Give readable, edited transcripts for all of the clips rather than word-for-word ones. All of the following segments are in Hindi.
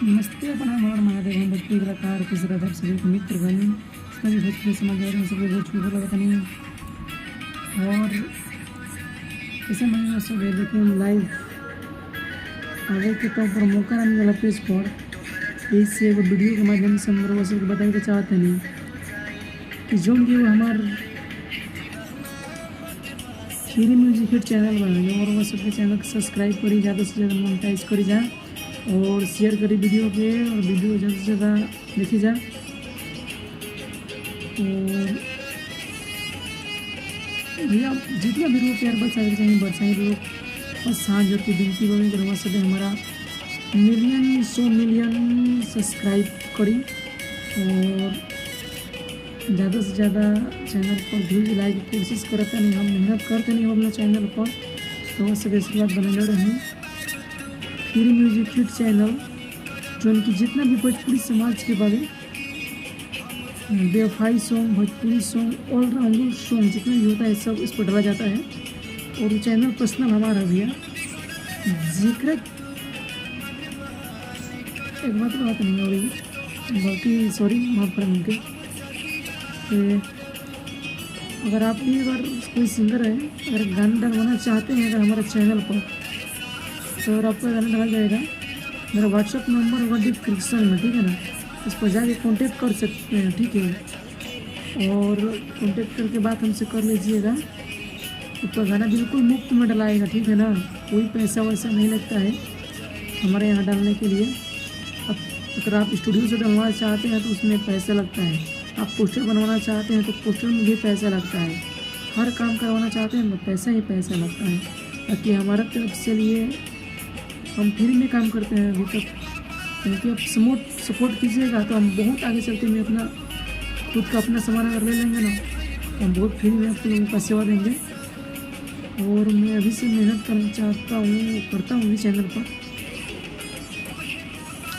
नमस्ते प्रणाम और महादेव हम भोजपुरी कलाकार तीसरा दर सभी को मित्रगण सभी भोजपुरी समझ रहे हैं सभी भोजपुरी बोला पता नहीं। और ऐसे मैं सब लेकिन लाइव आगे के तौर पर मौका नहीं मिला पेज पर इससे एगो वीडियो के माध्यम से हम लोग सबको बताना चाहते नहीं कि जो कि वो हमार फ्री म्यूजिक हिट चैनल बना और वो सबके चैनल को सब्सक्राइब करी, ज़्यादा से ज़्यादा मोनेटाइज करी जाए और शेयर करी वीडियो के और वीडियो ज़्यादा से ज़्यादा देखी जाए। और भैया जितना भी लोग प्यार बरसाई लोग बस हाथ जोड़ के विनती करें कि हमारे सब हमारा मिलियन 100 मिलियन सब्सक्राइब करी और ज़्यादा से ज़्यादा चैनल पर व्यूज लाइक की कोशिश करते नहीं, हम मेहनत करते नहीं अपना चैनल पर, तो सब आशीर्वाद बने रहें। फ्री म्यूजिक हिट चैनल जो उनकी जितना भी भोजपुरी समाज के बारे बेवफाई song, Bhojpuri song, all rounder song जितना भी होता है सब इस पर डाला जाता है। और चैनल पर्सनल हमारा भैया जिक्र एक बात नहीं हो रही, बाकी सॉरी माफ़ करें उनके। अगर आप भी अगर कोई सिंगर है, अगर गाना डलवाना चाहते हैं अगर हमारे चैनल पर, तो और आपका गाना डाला जाएगा। मेरा व्हाट्सअप नंबर होगा डिस्क्रिप्शन में, ठीक है ना, उस पर जाके कांटेक्ट कर सकते हैं, ठीक है। और कांटेक्ट करके बात हमसे कर लीजिएगा, तो गाना बिल्कुल मुफ्त में डलाएगा, ठीक है ना, कोई पैसा वैसा नहीं लगता है हमारे यहाँ डालने के लिए। अब अगर आप स्टूडियो से डलवाना चाहते हैं तो उसमें पैसा लगता है, आप पोस्टर बनवाना चाहते हैं तो पोस्टर में भी पैसा लगता है, हर काम करवाना चाहते हैं तो पैसा ही पैसा लगता है। बाकी हमारा तरफ से लिए हम फ्री में काम करते हैं अभी तक, क्योंकि आप सपोर्ट कीजिएगा तो हम बहुत आगे चलते में अपना खुद का अपना सामान अगर ले लेंगे ना, तो हम बहुत फ्री में आप लोगों का सेवा देंगे। और मैं अभी से मेहनत करना चाहता हूँ, करता हूँ इस चैनल पर,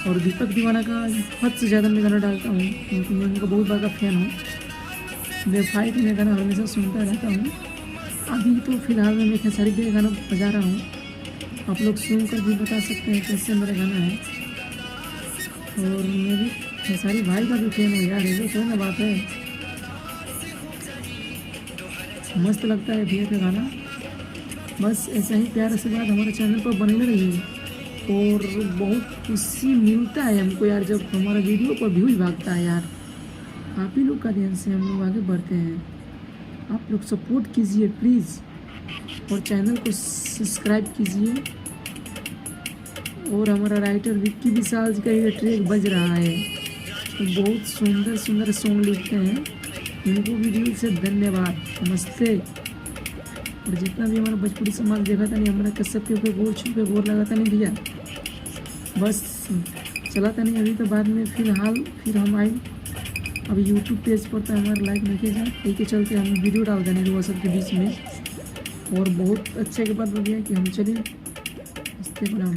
और दीपक दीवाना का हद से ज़्यादा मैं गाना डालता हूँ क्योंकि मैं उनका बहुत बड़ा फैन हूँ। बेवफाई के मैं गाना हमेशा सुनता रहता हूँ। अभी तो फ़िलहाल में मैं खेसारी के गाना बजा रहा हूँ, आप लोग सुन कर भी बता सकते हैं कैसे मेरा गाना है। और मैं भी खेसारी भाई का भी फैन हूँ यार, ये तो ना बात है, मस्त लगता है भैया का गाना। बस ऐसा ही प्यार से बात हमारे चैनल पर बने रही है और बहुत खुशी मिलता है हमको यार जब हमारा वीडियो पर व्यूज भागता है यार। आप ही लोग का ध्यान से हम लोग आगे बढ़ते हैं, आप लोग सपोर्ट कीजिए प्लीज़ और चैनल को सब्सक्राइब कीजिए। और हमारा राइटर विक्की विशाल जी का ये ट्रैक बज रहा है, तो बहुत सुंदर सुंदर सॉन्ग लिखते हैं, उनको भी दिल से धन्यवाद, नमस्ते। और जितना भी हमारा भोजपुरी समाज देखा था नहीं, हमारा कसब के ऊपर गोर छू पे गोर लगा था नहीं भैया, बस चला था नहीं। अभी तो बाद में फिलहाल फिर हम आए अब यूट्यूब पेज पर, तो हमारा लाइक नहीं किया जाए, यही के चलते हम वीडियो डाल देने वो सबके बीच में। और बहुत अच्छे के बात बढ़िया कि हम चलिए, नमस्ते प्रणाम।